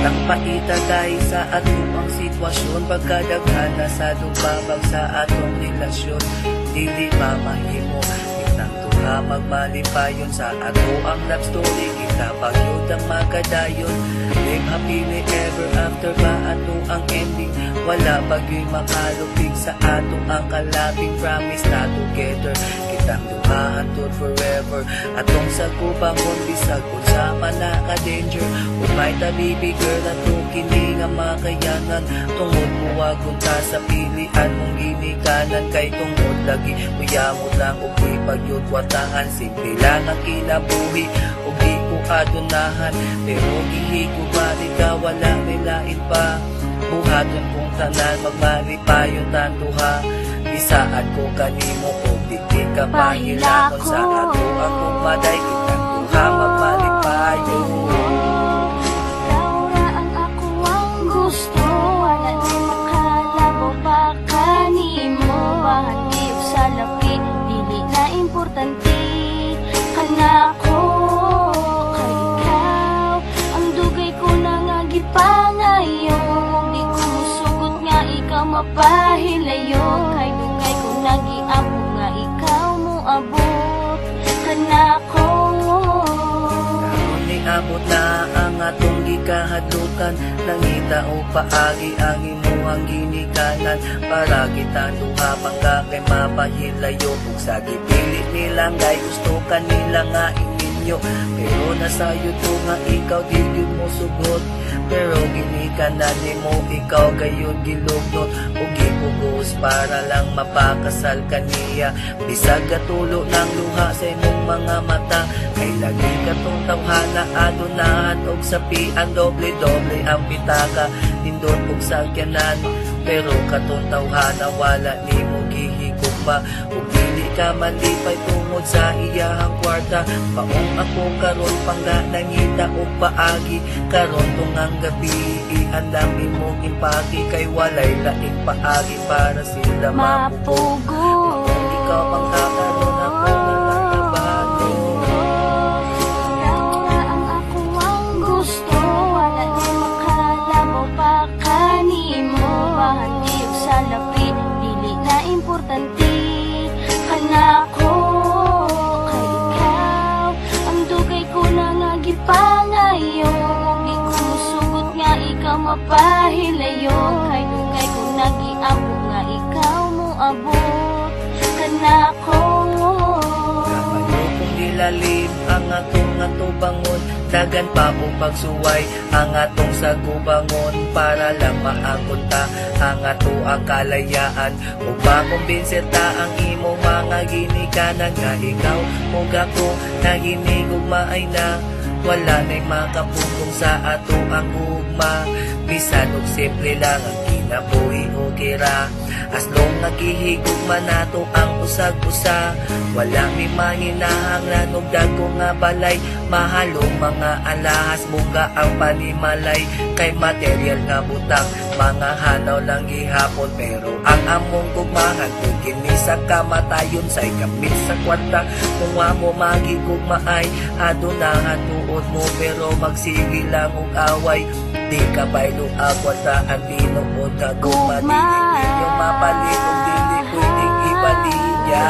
Nakpaita tayo sa atong ang sitwasyon, pagkadaghan na sa dubabag sa atong relasyon. Dili pa mahimo kitang tuha magmalipayon sa ato ang love story. Kita pagyod ang magkadayon, live happily ever after ba ato ang ending. Wala bagyo'y makalupig sa ato ang kalabing promise na together. Kitang duha hantod forever, atong sagubangon bisag kung sama na ka-danger. Kung may tabibi girl ato kini nga makayanan, tungod buwagon ta sa pilian mong ginikanan. Kay tungod lagi uyamot lang ug ipagyud watahan, simple lang ang kinabuhi ug di ko adunahan. Pero gihigo ba ka wala nilain pa, buhaton kong tanan magmalipayon tanduha. Isaad ko kanimo ug di ka pahilakon sa ato akong maday. Kitang duha magmalipayon. Importante ka na ko, kay ikaw ang dugay ko na nga gipangayon. Di ko musugot nga ikaw mapahilayo, kay dugay ko nagiabot nga ikaw mo abot ka na ko. Abot na ang atong gikahadlukan, nangita o paagi ang imuhang ginikanan. Para kita duha pangga kay mapahilayo, ug sa gipili nilang gay gusto kanila nga ininyo. Pero nasayo to nga ikaw di gyud mo sugot, pero ginikanan nimo ikaw gayud gilugnot. Ug gipugos para lang mapakasal kaniya, bisag katulo ng luha sa imong mga mata. Kay lagi katong tawhana adunahan og sapian, doble-doble ang pitaka nindot og sakyanan. Pero katong tawhana wala nimo gihigugma, ug dili ka malipay tungod sa iyahang kwarta. Paong ako karon pangga nangita og paagi, karon tungang gabi iandam imong impaki. Kay walay laing paagi para sila mapugo. Ikaw pangga karon ako importante ka na ko, kay ikaw ang dugay ko na nga gipangayon. Di ko musugot nga ikaw mapahilayo, kay dugay ko nagiabot nga ikaw mo abot ka na ko. Kapayo kung dilalim ang atong atubangon, dagan pa mong pagsuway ang atong sagubangon. Para lang maakunta ang ato ang kalayaan, ug makumbinser ta ang imong mga ginikanan. Nga ikaw ug ako naginigugmaay na, wala na'y makapugong sa ato ang ugma. Bisan og simple lang ang kinabuhi o kira, as long nagihigugma nato ang usag-usa. Wala mi mahinahanglan og dagko nga balay, mahalong mga alahas bunga ang panimalay. Kay material nga butang mga hanaw lang gihapon, pero ang among gugmahan kini sa kamatayon. Say gamit sa kwarta kung wa mo magigugmaay, adunahan tuod mo pero magsige lang og away. Di ka baylo agwata ang tinuod ka gugma, dili ninyo mapalit ug dili pwedeng ibalinya.